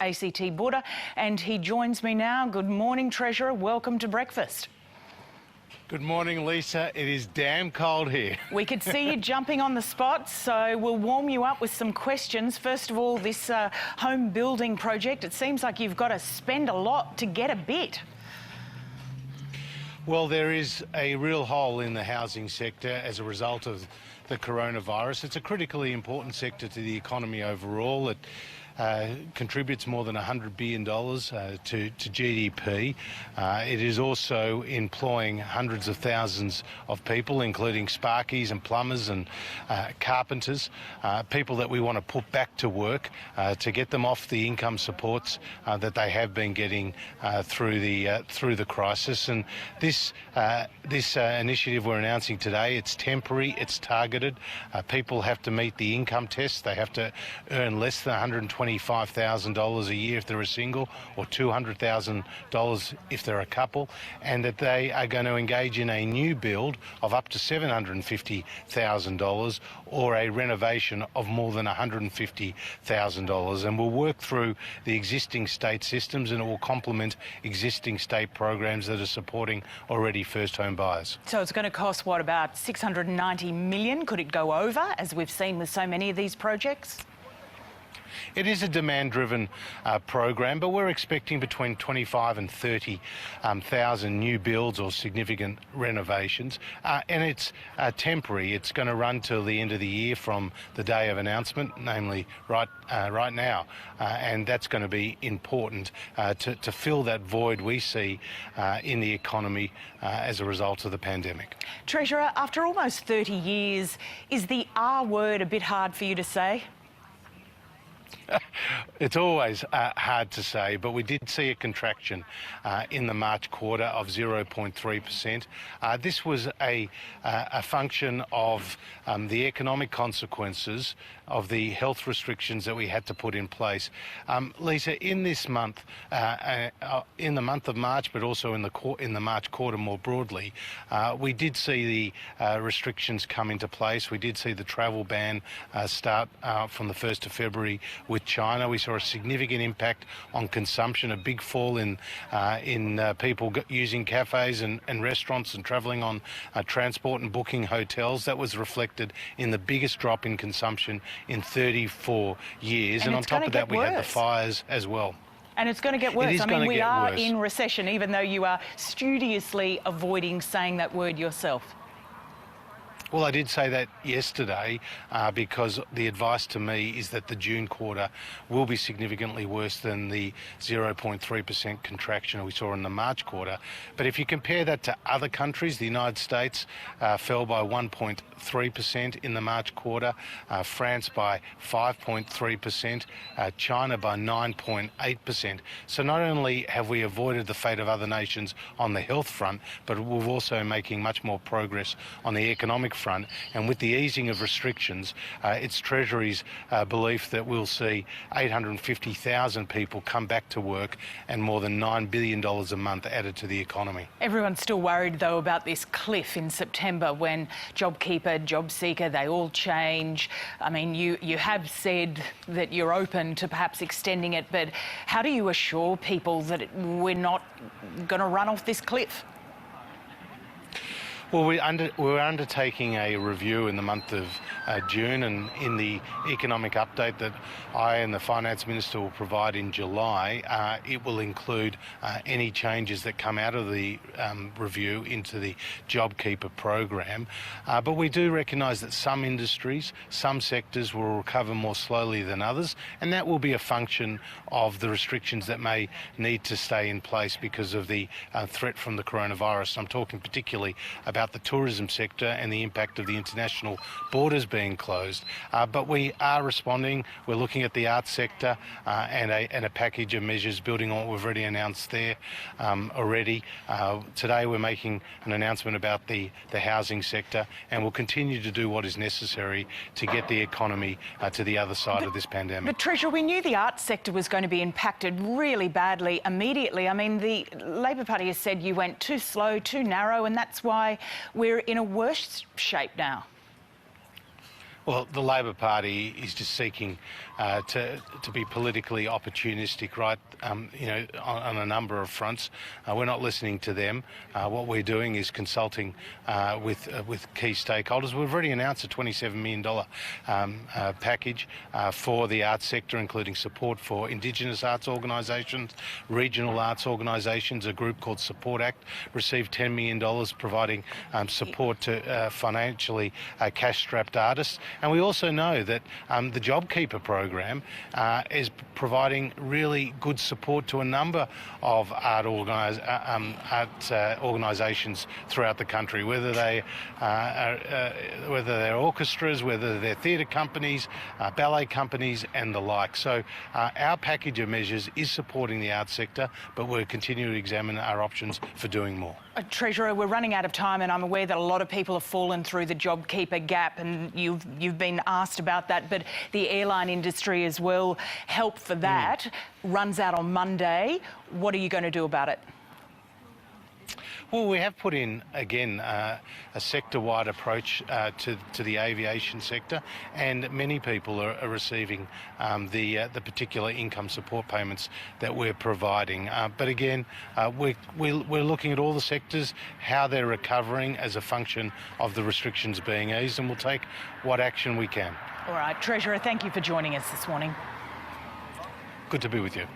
ACT border, and he joins me now. Good morning, Treasurer. Welcome to breakfast. Good morning, Lisa. It is damn cold here. We could see you jumping on the spot, so we'll warm you up with some questions. First of all, this home building project, it seems like you've got to spend a lot to get a bit. Well, there is a real hole in the housing sector as a result of the coronavirus. It's a critically important sector to the economy overall. It contributes more than $100 billion to GDP. It is also employing hundreds of thousands of people, including sparkies and plumbers and carpenters, people that we want to put back to work to get them off the income supports that they have been getting through the crisis. And this initiative we're announcing today, it's temporary, it's targeted. People have to meet the income test. They have to earn less than $125,000 a year if they're a single, or $200,000 if they're a couple, and that they are going to engage in a new build of up to $750,000 or a renovation of more than $150,000. And we'll work through the existing state systems, and it will complement existing state programs that are supporting already first home buyers. So it's going to cost, what, about $690 million? Could it go over, as we've seen with so many of these projects? It is a demand-driven program, but we're expecting between 25 and 30,000 new builds or significant renovations, and it's temporary. It's going to run till the end of the year from the day of announcement, namely right now, and that's going to be important to fill that void we see in the economy as a result of the pandemic. Treasurer, after almost 30 years, is the R word a bit hard for you to say? It's always hard to say, but we did see a contraction in the March quarter of 0.3%. This was a function of the economic consequences of the health restrictions that we had to put in place. Lisa, in this month, in the month of March, but also in the March quarter more broadly, we did see the restrictions come into place. We did see the travel ban start from the 1st of February with China. We saw a significant impact on consumption, a big fall in people using cafes and restaurants and travelling on transport and booking hotels. That was reflected in the biggest drop in consumption in 34 years. And on top of that, we had the fires as well. And it's going to get worse. I mean, we are worse. in recession, even though you are studiously avoiding saying that word yourself. Well, I did say that yesterday because the advice to me is that the June quarter will be significantly worse than the 0.3% contraction we saw in the March quarter. But if you compare that to other countries, the United States fell by 1.3% in the March quarter, France by 5.3%, China by 9.8%. So not only have we avoided the fate of other nations on the health front, but we're also making much more progress on the economic front, and with the easing of restrictions, it's Treasury's belief that we'll see 850,000 people come back to work and more than $9 billion a month added to the economy. Everyone's still worried, though, about this cliff in September when JobKeeper, JobSeeker, they all change. I mean, you have said that you're open to perhaps extending it, but how do you assure people that we're not going to run off this cliff? Well, we're undertaking a review in the month of June, and in the economic update that I and the Finance Minister will provide in July, it will include any changes that come out of the review into the JobKeeper program. But we do recognise that some industries, some sectors will recover more slowly than others, and that will be a function of the restrictions that may need to stay in place because of the threat from the coronavirus. I'm talking particularly about the tourism sector and the impact of the international borders being closed. But we are responding. We're looking at the arts sector and a package of measures building on what we've already announced there already. Today we're making an announcement about the housing sector, and we'll continue to do what is necessary to get the economy to the other side of this pandemic. But Treasurer, we knew the arts sector was going to be impacted really badly immediately. I mean, the Labor Party has said you went too slow, too narrow, and that's why we're in a worse shape now. Well, the Labor Party is just seeking to be politically opportunistic, right? On a number of fronts. We're not listening to them. What we're doing is consulting with key stakeholders. We've already announced a $27 million package for the arts sector, including support for Indigenous arts organisations, regional arts organisations. A group called Support Act received $10 million, providing support to financially cash-strapped artists. And we also know that the JobKeeper program is providing really good support to a number of art organisations throughout the country, whether they're orchestras, whether they're theatre companies, ballet companies and the like. So our package of measures is supporting the arts sector, but we're continuing to examine our options for doing more. Treasurer, we're running out of time, and I'm aware that a lot of people have fallen through the JobKeeper gap, and you've been asked about that, but the airline industry as well, help for that runs out on Monday. What are you going to do about it? Well, we have put in, again, a sector-wide approach to the aviation sector, and many people are receiving the particular income support payments that we're providing. But again, we're looking at all the sectors, how they're recovering as a function of the restrictions being eased, and we'll take what action we can. All right, Treasurer, thank you for joining us this morning. Good to be with you.